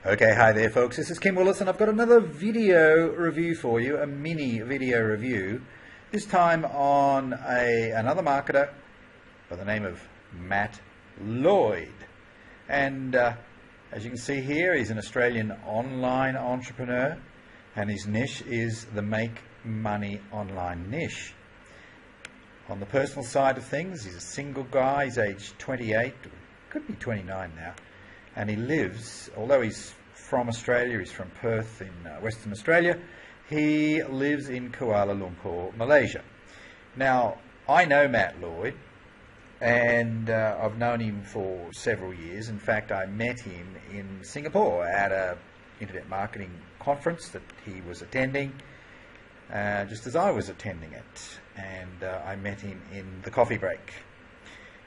Okay, hi there folks, this is Kim Willis and I've got another video review for you, a mini video review, this time on another marketer by the name of Matt Lloyd. And as you can see here, he's an Australian online entrepreneur and his niche is the make money online niche. On the personal side of things, he's a single guy, he's aged 28, could be 29 now. And he lives, although he's from Australia, he's from Perth in Western Australia, he lives in Kuala Lumpur, Malaysia. Now, I know Matt Lloyd, and I've known him for several years. In fact, I met him in Singapore at an internet marketing conference that he was attending, just as I was attending it. And I met him in the coffee break.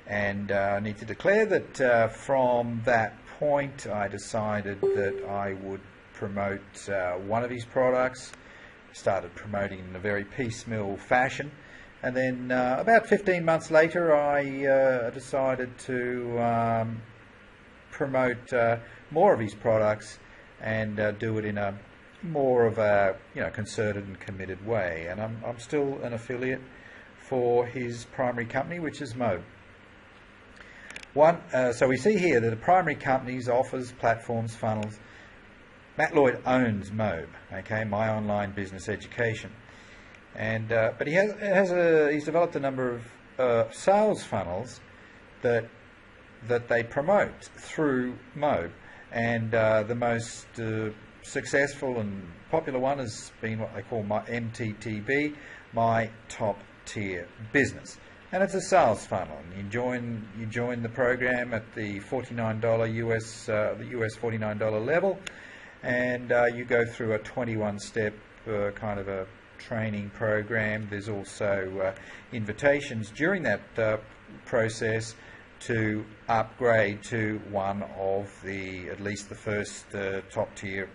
And I need to declare that from that point I decided that I would promote one of his products. Started promoting in a very piecemeal fashion, and then about 15 months later I decided to promote more of his products and do it in a more of a concerted and committed way. And I'm still an affiliate for his primary company, which is mobe. So we see here that the primary companies offers platforms, funnels. Matt Lloyd owns mobe, okay, My Online Business Education, and but he's developed a number of sales funnels that they promote through mobe, and the most successful and popular one has been what they call my MTTB, My Top Tier Business. And it's a sales funnel. You join the program at the $49 US, the US $49 level, and you go through a 21-step kind of a training program. There's also invitations during that process to upgrade to one of at least the first top tier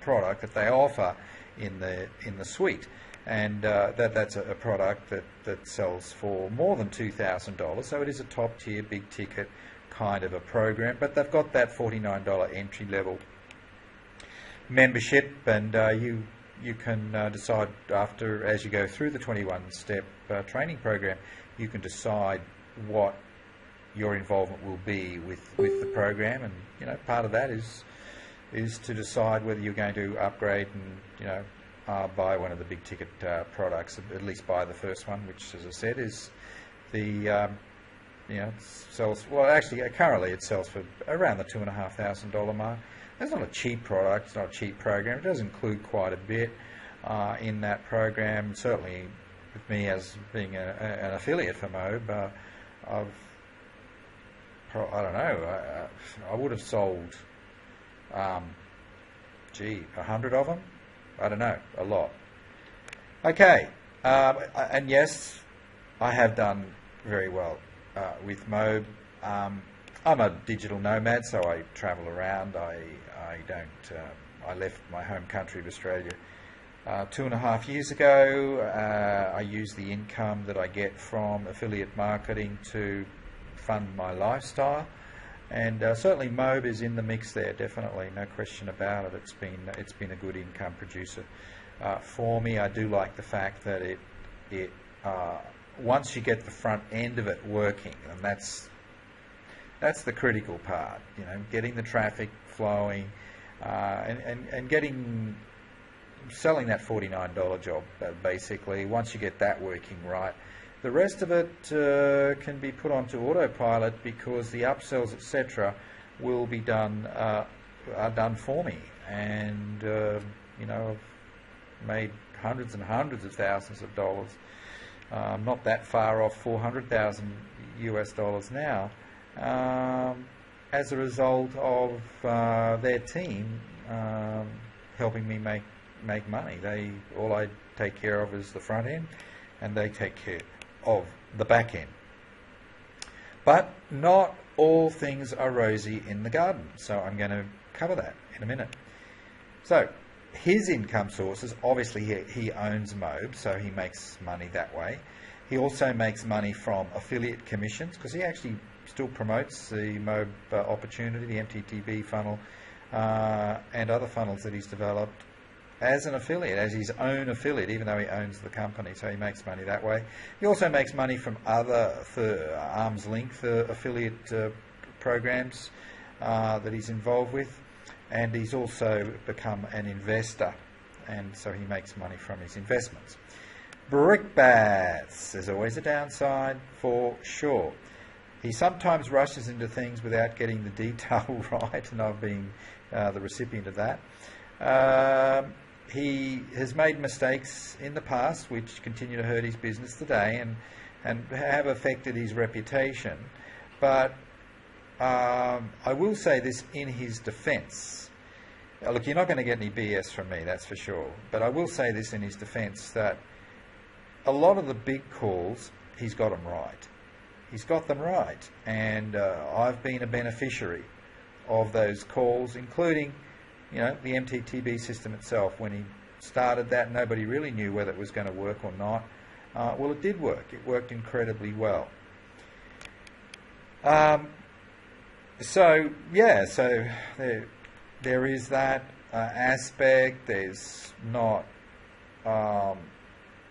product that they offer in the suite. And that's a product that sells for more than $2,000, so it is a top tier, big ticket kind of a program. But they've got that $49 entry level membership, and you can decide as you go through the 21-step training program, you can decide what your involvement will be with the program. And part of that is to decide whether you're going to upgrade and buy one of the big ticket products, at least buy the first one, which, as I said, is the sells, well, actually currently it sells for around the $2,500 mark. That's not a cheap product, it's not a cheap program. It does include quite a bit in that program. Certainly with me as being an affiliate for mobe, I would have sold 100 of them. I don't know, a lot. Okay, and yes, I have done very well with mobe. I'm a digital nomad, so I travel around. I left my home country of Australia 2.5 years ago. I use the income that I get from affiliate marketing to fund my lifestyle. And certainly mobe is in the mix there, definitely, no question about it. It's been a good income producer for me. I do like the fact that it once you get the front end of it working, and that's the critical part, getting the traffic flowing, and selling that $49 job, basically. Once you get that working right, the rest of it can be put onto autopilot, because the upsells, etc., will be are done for me. And I've made hundreds and hundreds of thousands of dollars. Not that far off $400,000 US now, as a result of their team helping me make money. All I take care of is the front end, and they take care of the back end. But not all things are rosy in the garden, so I'm going to cover that in a minute. So his income sources, obviously he owns mobe, so he makes money that way. He also makes money from affiliate commissions, because he actually still promotes the mobe opportunity, the MTTB funnel, and other funnels that he's developed as an affiliate, as his own affiliate, even though he owns the company, so he makes money that way. He also makes money from other arm's length affiliate programs that he's involved with, and he's also become an investor, and so he makes money from his investments. Brickbats, there's always a downside for sure. He sometimes rushes into things without getting the detail right, and I've been the recipient of that. He has made mistakes in the past which continue to hurt his business today and have affected his reputation. But I will say this in his defence. Look, you're not going to get any BS from me, that's for sure. But I will say this in his defence, that a lot of the big calls, he's got them right. He's got them right. And I've been a beneficiary of those calls, including, you know, the MTTB system itself. When he started that, nobody really knew whether it was going to work or not. Well, it did work. It worked incredibly well. So there is that aspect. There's not.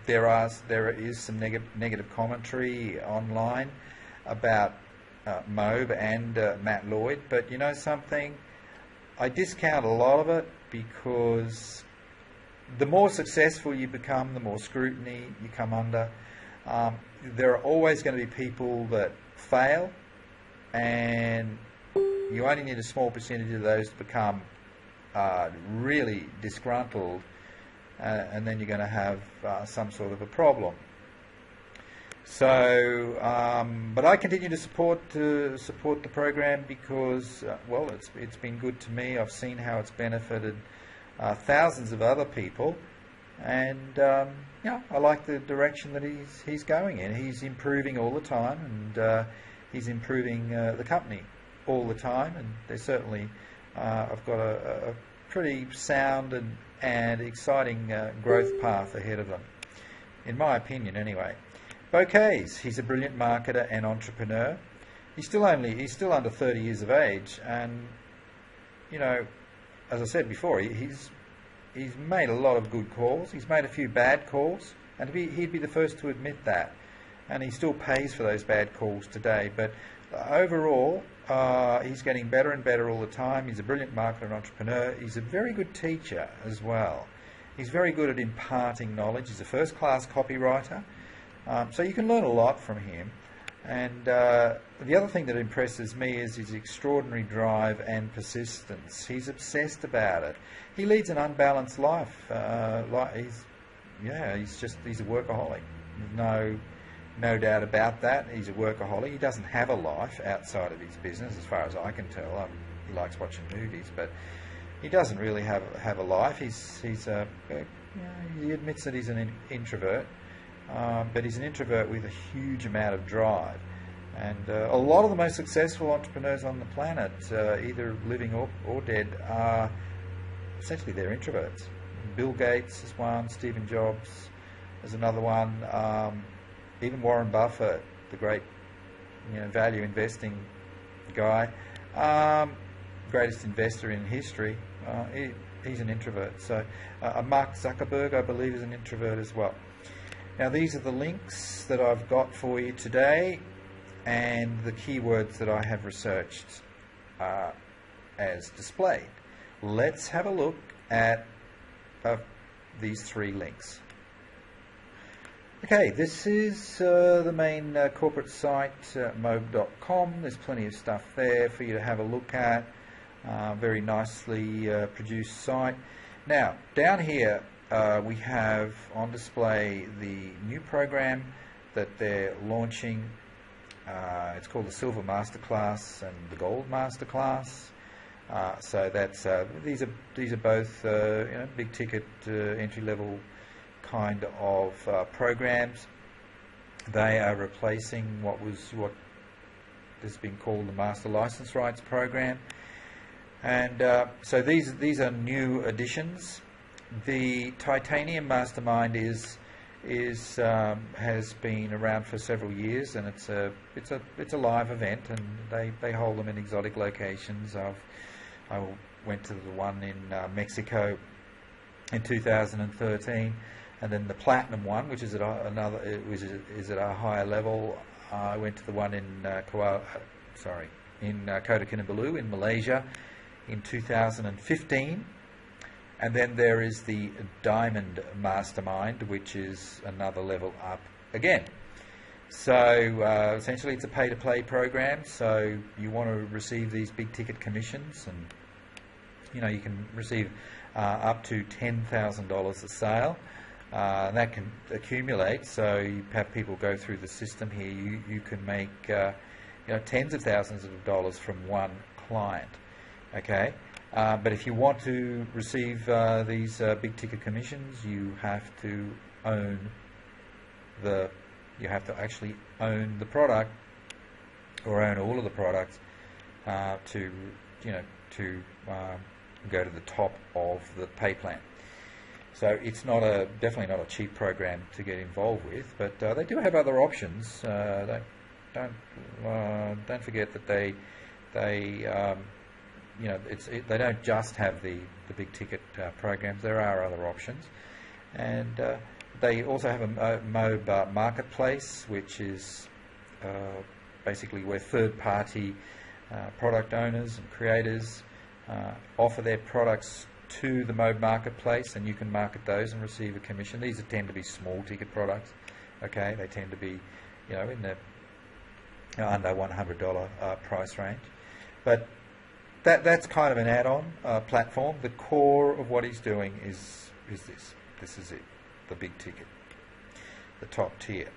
There is some negative commentary online about Mobe and Matt Lloyd, but you know something, I discount a lot of it, because the more successful you become, the more scrutiny you come under. There are always going to be people that fail, and you only need a small percentage of those to become really disgruntled, and then you're going to have some sort of a problem. So, but I continue to support the program because, well, it's been good to me. I've seen how it's benefited thousands of other people, and yeah, I like the direction that he's going in. He's improving all the time, and he's improving the company all the time. And they certainly, I've got a pretty sound and exciting growth path ahead of them, in my opinion, anyway. Bouquets. He's a brilliant marketer and entrepreneur. He's still under 30 years of age, and you know, as I said before, he's made a lot of good calls. He's made a few bad calls, and he'd be the first to admit that. And he still pays for those bad calls today. But overall, he's getting better and better all the time. He's a brilliant marketer and entrepreneur. He's a very good teacher as well. He's very good at imparting knowledge. He's a first-class copywriter. So you can learn a lot from him. And the other thing that impresses me is his extraordinary drive and persistence. He's obsessed about it. He leads an unbalanced life. He's a workaholic. No doubt about that. He's a workaholic. He doesn't have a life outside of his business, as far as I can tell. He likes watching movies, but he doesn't really have a life. He admits that he's an introvert. But he's an introvert with a huge amount of drive. And a lot of the most successful entrepreneurs on the planet, either living or dead, are essentially they're introverts. Bill Gates is one, Steve Jobs is another one, even Warren Buffett, the great value investing guy, greatest investor in history, he's an introvert. So Mark Zuckerberg, I believe, is an introvert as well. Now, these are the links that I've got for you today, and the keywords that I have researched as displayed. Let's have a look at these three links. Okay, this is the main corporate site, mobe.com. There's plenty of stuff there for you to have a look at. Very nicely produced site. Now, down here, we have on display the new program that they're launching. It's called the Silver Masterclass and the Gold Masterclass. So that's these are both big ticket entry level kind of programs. They are replacing what has been called the Master License Rights program, and so these are new additions. The Titanium Mastermind has been around for several years, and it's a live event, and they hold them in exotic locations. I will went to the one in Mexico in 2013, and then the platinum one, which is at is at a higher level. I went to the one in Kota Kinabalu in Malaysia in 2015, and then there is the Diamond Mastermind, which is another level up again. So essentially it's a pay-to-play program, so you want to receive these big ticket commissions, and you can receive up to $10,000 a sale. That can accumulate, so you have people go through the system here. You can make tens of thousands of dollars from one client. Okay, but if you want to receive these big ticket commissions, you have to actually own the product, or own all of the products to go to the top of the pay plan. So it's definitely not a cheap program to get involved with, but they do have other options. Don't forget that they don't just have the big ticket programs. There are other options, and they also have a mobe marketplace, which is basically where third-party product owners and creators offer their products to the mobe marketplace, and you can market those and receive a commission. These tend to be small ticket products. Okay, they tend to be in the under $100 price range, but that's kind of an add-on platform. The core of what he's doing is this. This is it, the big ticket, the top tier.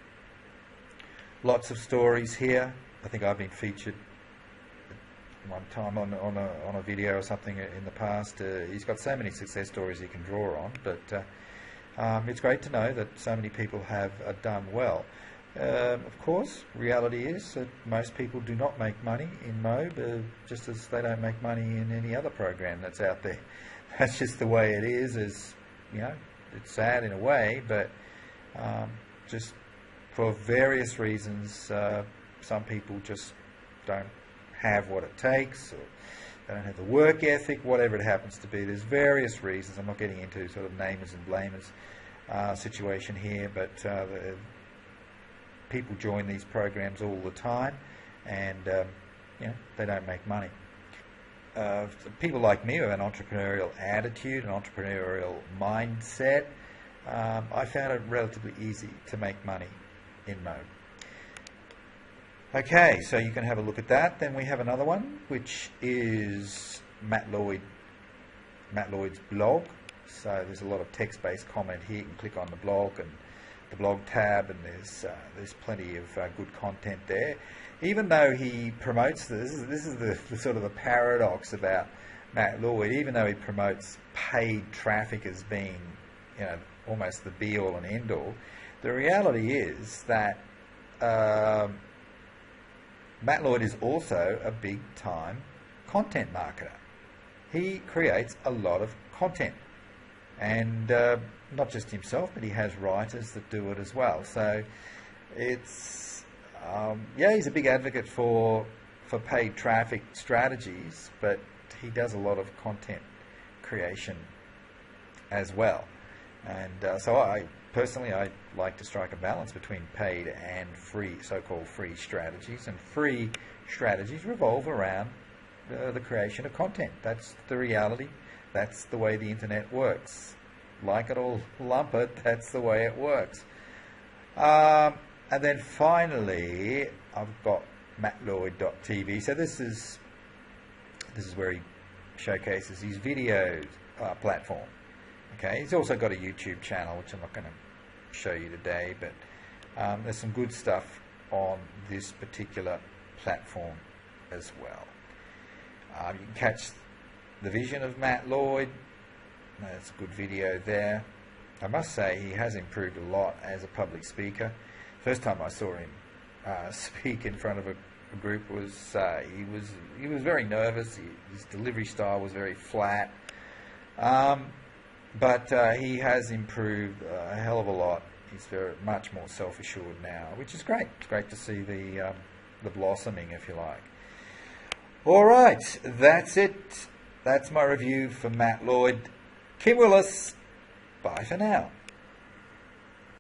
Lots of stories here. I think I've been featured one time on a video or something in the past. He's got so many success stories he can draw on, but it's great to know that so many people have done well. Of course, reality is that most people do not make money in mobe, just as they don't make money in any other program that's out there. That's just the way it is. It's sad in a way, but just for various reasons, some people just don't have what it takes, or they don't have the work ethic, whatever it happens to be. There's various reasons. I'm not getting into sort of namers and blamers situation here, but people join these programs all the time, and they don't make money. People like me who have an entrepreneurial attitude, an entrepreneurial mindset, I found it relatively easy to make money in mobe. Okay, so you can have a look at that. Then we have another one, which is Matt Lloyd's blog. So there's a lot of text-based comment here. You can click on the blog and the blog tab, and there's plenty of good content there. Even though he promotes this is the sort of the paradox about Matt Lloyd. Even though he promotes paid traffic as being almost the be-all and end-all, the reality is that Matt Lloyd is also a big-time content marketer. He creates a lot of content, and not just himself, but he has writers that do it as well. So it's he's a big advocate for paid traffic strategies, but he does a lot of content creation as well. And so I like to strike a balance between paid and free, so-called free strategies. And free strategies revolve around the creation of content. That's the reality. That's the way the internet works. Like it or lump it, that's the way it works. And then finally, I've got mattlloyd.tv. So this is where he showcases his video platform. Okay, he's also got a YouTube channel, which I'm not going to show you today, but there's some good stuff on this particular platform as well. You can catch the vision of Matt Lloyd. That's a good video there. I must say he has improved a lot as a public speaker. First time I saw him speak in front of a group was he was very nervous. His delivery style was very flat. But he has improved a hell of a lot. He's very much more self-assured now, which is great. It's great to see the blossoming, if you like. All right, that's it That's my review for Matt Lloyd. Kim Willis, bye for now.